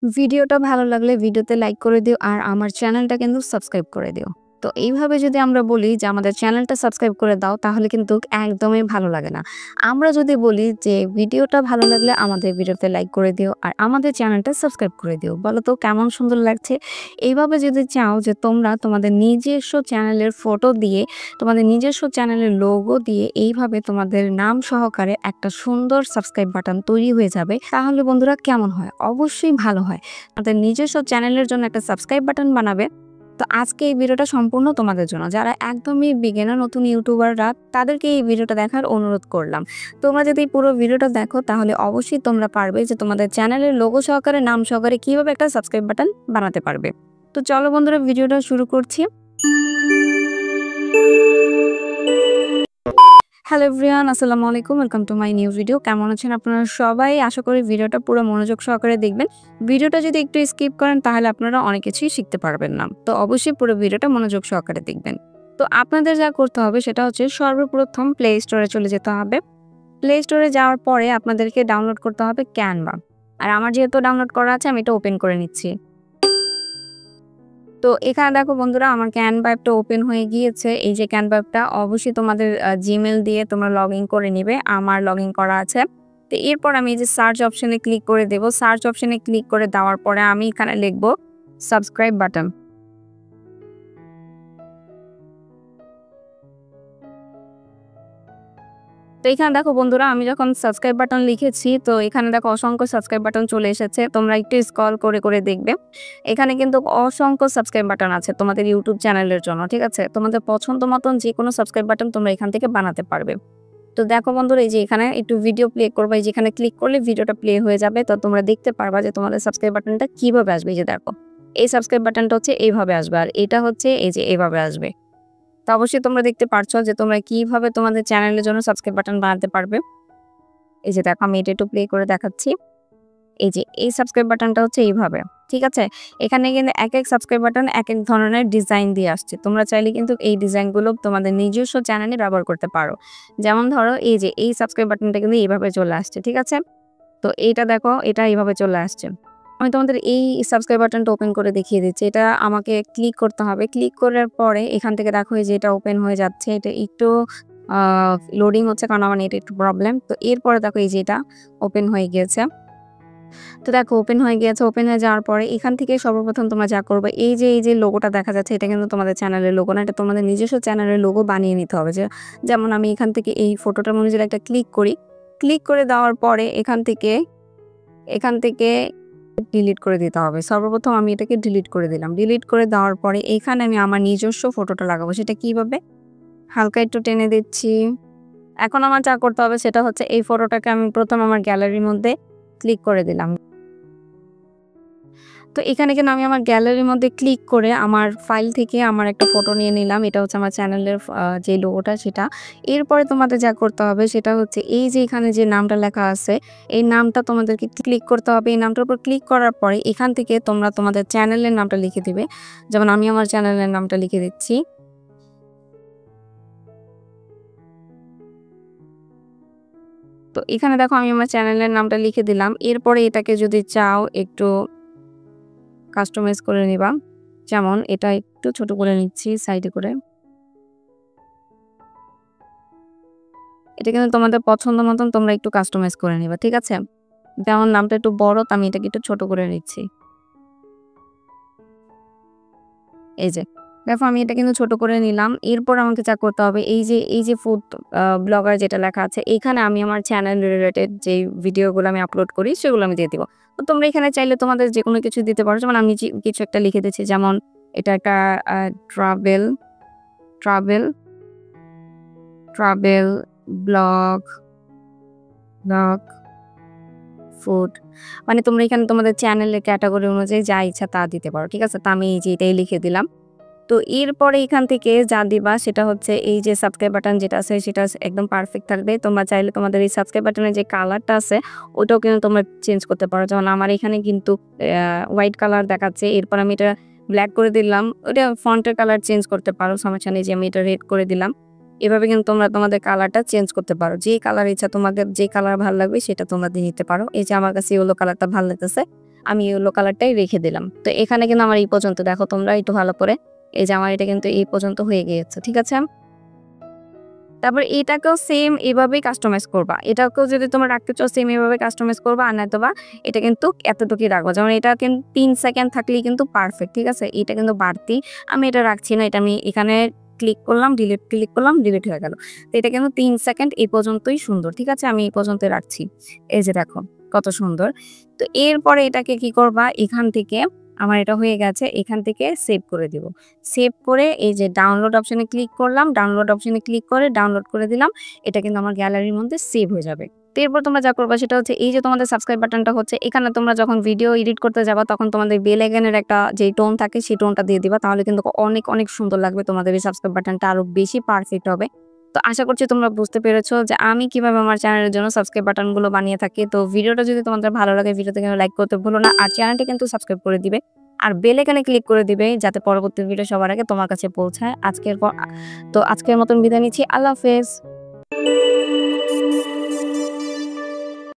ভিডিওটা ভালো লাগলে ভিডিওতে লাইক করে দিও আর আমার চ্যানেলটা কিন্তু সাবস্ক্রাইব করে দিও। তো এইভাবে যদি আমরা বলি যে আমাদের চ্যানেলটা সাবস্ক্রাইব করে দাও তাহলে কিন্তু একদমই ভালো লাগে না। আমরা যদি বলি যে ভিডিওটা ভালো লাগলে আমাদের ভিডিওতে লাইক করে দিও আর আমাদের চ্যানেলটা সাবস্ক্রাইব করে দিও। বলো তো কেমন সুন্দর লাগছে? এইভাবে যদি চাও যে তোমরা তোমাদের নিজস্ব চ্যানেলের ফটো দিয়ে, তোমাদের নিজস্ব চ্যানেলের লোগো দিয়ে এইভাবে তোমাদের নাম সহকারে একটা সুন্দর সাবস্ক্রাইব বাটন তৈরি হয়ে যাবে। তাহলে বন্ধুরা কেমন হয়? অবশ্যই ভালো হয়। তাদের নিজস্ব চ্যানেলের জন্য একটা সাবস্ক্রাইব বাটন বানাবে। তো আজকে এই ভিডিওটা সম্পূর্ণ তোমাদের জন্য। যারা একদমই বিগিনার নতুন ইউটিউবাররা তাদেরকে এই ভিডিওটা দেখার অনুরোধ করলাম। তোমরা যদি পুরো ভিডিওটা দেখো তাহলে অবশ্যই তোমরা পারবে যে তোমাদের চ্যানেলের লোগো সহকারে নাম সহকারে কিভাবে একটা সাবস্ক্রাইব বাটন বানাতে পারবে। তো চলো বন্ধুরা ভিডিওটা শুরু করছি। হ্যালো এভরিওয়ান, আসসালামু আলাইকুম। Welcome to my new video. কেমন আছেন আপনারা সবাই? আশা করি ভিডিওটা পুরো মনোযোগ সহকারে দেখবেন। ভিডিওটা যদি একটু স্কিপ করেন তাহলে আপনারা অনেক কিছুই শিখতে পারবেন না। তো অবশ্যই পুরো ভিডিওটা মনোযোগ সহকারে দেখবেন। তো আপনাদের যা করতে হবে সেটা হচ্ছে সর্বপ্রথম প্লে স্টোরে চলে যেতে হবে। প্লে স্টোরে যাওয়ার পরে আপনাদেরকে ডাউনলোড করতে হবে ক্যানভা। আর আমার যেহেতু ডাউনলোড করা আছে আমি এটা ওপেন করে নিচ্ছি। তো এখানে দেখো বন্ধুরা আমার ক্যানভা অ্যাপটা ওপেন হয়ে গিয়েছে। এই যে ক্যানভা অ্যাপটা অবশ্যই তোমাদের জিমেল দিয়ে তোমরা লগ ইন করে নিবে। আমার লগ ইন করা আছে। তো এরপর আমি এই যে সার্চ অপশনে ক্লিক করে দেব। সার্চ অপশনে ক্লিক করে দেওয়ার পরে আমি এখানে লিখব সাবস্ক্রাইব বাটন। তো এখানে দেখো বন্ধুরা আমি যখন সাবস্ক্রাইব বাটন লিখেছি তো এখানে দেখো অসংখ্য সাবস্ক্রাইব বাটন চলে এসেছে। তোমরা একটু স্ক্রল করে দেখবে। এখানে কিন্তু অসংখ্য সাবস্ক্রাইব বাটন আছে তোমাদের ইউটিউব চ্যানেলের জন্য, ঠিক আছে? তোমাদের পছন্দ মতন যেকোনো সাবস্ক্রাইব বাটন তোমরা এখান থেকে বানাতে পারবে। তো দেখো বন্ধুরা এই যে এখানে একটু ভিডিও প্লে করবা, এই যেখানে ক্লিক করলে ভিডিওটা প্লে হয়ে যাবে। তো তোমরা দেখতে পারবা যে তোমাদের সাবস্ক্রাইব বাটনটা কিভাবে আসবে। এই যে দেখো এই সাবস্ক্রাইব বাটনটা হচ্ছে এইভাবে আসবে আর এটা হচ্ছে এই যে এইভাবে আসবে। তো অবশ্যই তোমরা দেখতে পারছো যে তোমরা কিভাবে তোমাদের চ্যানেলের জন্য সাবস্ক্রাইব বাটন বানাতে পারবে। এই যে দেখো আমি এটা একটু প্লে করে দেখাচ্ছি। এই যে এই সাবস্ক্রাইব বাটনটা হচ্ছে এইভাবে, ঠিক আছে? এখানে কিন্তু এক সাবস্ক্রাইব বাটন এক ধরনের ডিজাইন দিয়ে আসছে। তোমরা চাইলে কিন্তু এই ডিজাইনগুলো তোমাদের নিজস্ব চ্যানেলে ব্যবহার করতে পারো। যেমন ধরো এই যে এই সাবস্ক্রাইব বাটনটা কিন্তু এইভাবে চলে আসছে, ঠিক আছে? তো এইটা দেখো এটা এইভাবে চলে আসছে। আমি তোমাদের এই সাবস্ক্রাইব বাটনটা ওপেন করে দেখিয়ে দিচ্ছি। এটা আমাকে ক্লিক করতে হবে। ক্লিক করার পরে এখান থেকে দেখো এই যে এটা ওপেন হয়ে যাচ্ছে। এটা একটু লোডিং হচ্ছে কারণ আমার নেটে একটু প্রবলেম। তো এরপরে দেখো এই যে এটা ওপেন হয়ে গিয়েছে। তো দেখো ওপেন হয়ে গিয়েছে। ওপেন হয়ে যাওয়ার পরে এখান থেকে সর্বপ্রথম তোমরা যা করবে এই যে লোগোটা দেখা যাচ্ছে এটা কিন্তু তোমাদের চ্যানেলের লোগো না, এটা তোমাদের নিজস্ব চ্যানেলের লোগো বানিয়ে নিতে হবে। যেমন আমি এখান থেকে এই ফটোটার মধ্যে যদি একটা ক্লিক করি, ক্লিক করে দেওয়ার পরে এখান থেকে ডিলিট করে দিতে হবে। সর্বপ্রথম আমি এটাকে ডিলিট করে দিলাম। ডিলিট করে দেওয়ার পরে এখানে আমি আমার নিজস্ব ফটোটা লাগাবো। সেটা কিভাবে? হালকা একটু টেনে দিচ্ছি। এখন আমার যা করতে হবে সেটা হচ্ছে এই ফটোটাকে আমি প্রথম আমার গ্যালারির মধ্যে ক্লিক করে দিলাম। তো এখানে কিন্তু আমি আমার গ্যালারির মধ্যে ক্লিক করে আমার ফাইল থেকে আমার একটা ফটো নিয়ে নিলাম। এটা হচ্ছে আমার চ্যানেলের যে লোগোটা সেটা। এরপরে তোমাদের যা করতে হবে সেটা হচ্ছে এই যে এখানে যে নামটা লেখা আছে এই নামটা তোমাদেরকে ক্লিক করতে হবে। এই নামটার উপর ক্লিক করার পরে এখান থেকে তোমরা তোমাদের চ্যানেলের নামটা লিখে দিবে। যেমন আমি আমার চ্যানেলের নামটা লিখে দিচ্ছি। তো এখানে দেখো আমি আমার চ্যানেলের নামটা লিখে দিলাম। এরপরে এটাকে যদি চাও একটু কাস্টমাইজ করে নিবা। যেমন এটা একটু ছোট করে নিচ্ছি সাইডে করে। এটা কিন্তু তোমাদের পছন্দ মতন তোমরা একটু কাস্টমাইজ করে নিবা, ঠিক আছে? যেমন নামটা একটু বড় তো আমি এটাকে একটু ছোট করে নিচ্ছি। এই যে দেখো আমি এটা কিন্তু ছোট করে নিলাম। এরপর আমাকে যা করতে হবে এই যে ফুড ব্লগার যেটা লেখা আছে এখানে আমি আমার চ্যানেল রিলেটেড যে ভিডিওগুলো আমি আপলোড করি সেগুলো আমি দিয়ে দিব। তো তোমরা এখানে চাইলে তোমাদের যেকোনো কিছু দিতে পারো। যেমন আমি কিছু একটা লিখে দিচ্ছি। যেমন এটা একটা travel travel travel blog blog food, মানে তোমরা এখানে তোমাদের চ্যানেলের ক্যাটাগরি অনুযায়ী যা ইচ্ছা তা দিতে পারো, ঠিক আছে? তো আমি এই যে এটাই লিখে দিলাম। তো এরপরে এখান থেকে যা দিবা সেটা হচ্ছে এই যে সাবস্ক্রাইব বাটন যেটা আছে সেটা একদম পারফেক্ট থাকবে। তোমরা চাইলে তোমাদের এই সাবস্ক্রাইব বাটনের যে কালারটা আছে ওটাও কিন্তু তোমরা চেঞ্জ করতে পারো। যেমন আমার এখানে কিন্তু হোয়াইট কালার দেখাচ্ছে। এরপর আমি এটা ব্ল্যাক করে দিলাম। ওটা ফন্টের কালার চেঞ্জ করতে পারো, সমস্যা নেই। যে আমি এটা রেড করে দিলাম। এভাবে কিন্তু তোমরা তোমাদের কালারটা চেঞ্জ করতে পারো। যে কালার ইচ্ছা তোমাদের যে কালার ভালো লাগবে সেটা তোমরা দিয়ে নিতে পারো। এই যে আমার কাছে ইয়েলো কালারটা ভালো লাগতেছে। আমি ইয়েলো কালারটাই রেখে দিলাম। তো এখানে কিন্তু আমার এই পর্যন্ত দেখো তোমরা একটু ভালো করে, এই যে আমার এটা কিন্তু এই পর্যন্ত হয়ে গিয়েছে, ঠিক আছে? তারপর এটাকেও সেম এভাবেই কাস্টমাইজ করবা। এটাকেও যদি তোমরা রাখতে চাও সেম এভাবে কাস্টমাইজ করবা, আর নয়তোবা এটা কিন্তু এতটুকুই রাখবা। যেমন এটা কিন্তু 3 সেকেন্ড থাকলেই কিন্তু পারফেক্ট, ঠিক আছে? এটা কিন্তু বাড়তি, আমি এটা রাখছি না। এটা আমি এখানে ক্লিক করলাম, ক্লিক করলাম, ডিলিট হয়ে গেল। তো এটা কিন্তু 3 সেকেন্ড এই পর্যন্তই সুন্দর, ঠিক আছে? আমি এই পর্যন্তই রাখছি। এই যে দেখো কত সুন্দর। তো এরপরে এটাকে কি করবা, এখান থেকে আমার এটা হয়ে গেছে, এখান থেকে সেভ করে দিব। সেভ করে এই যে ডাউনলোড অপশনে ক্লিক করলাম, ডাউনলোড অপশনে ক্লিক করে ডাউনলোড করে দিলাম। এটা কিন্তু আমার গ্যালারির মধ্যে সেভ হয়ে যাবে। তো এরপর তোমরা যা করবা সেটা হচ্ছে এই যে তোমাদের সাবস্ক্রাইব বাটনটা হচ্ছে এখানে, তোমরা যখন ভিডিও এডিট করতে যাবা তখন তোমাদের বেল আইকনের একটা যে টোন থাকে সেই টোনটা দিয়ে দিবা, তাহলে কিন্তু অনেক অনেক সুন্দর লাগবে। তোমাদের এই সাবস্ক্রাইব বাটনটা আরো বেশি পারফেক্ট হবে। তো আশা করছি তোমরা বুঝতে পেরেছো যে আমি কিভাবে আমার চ্যানেলের জন্য সাবস্ক্রাইব বাটনগুলো বানিয়ে থাকি। তো ভিডিওটা যদি তোমাদের ভালো লাগে ভিডিওতে কিন্তু লাইক করতে ভুলো না, আর চ্যানেলটি কিন্তু সাবস্ক্রাইব করে দিবে, আর বেল আইকনে ক্লিক করে দিবে যাতে পরবর্তী ভিডিও সবার আগে তোমার কাছে পৌঁছায়। আজকের মতন বিদায় নিচ্ছি। আল্লাহ হাফেজ।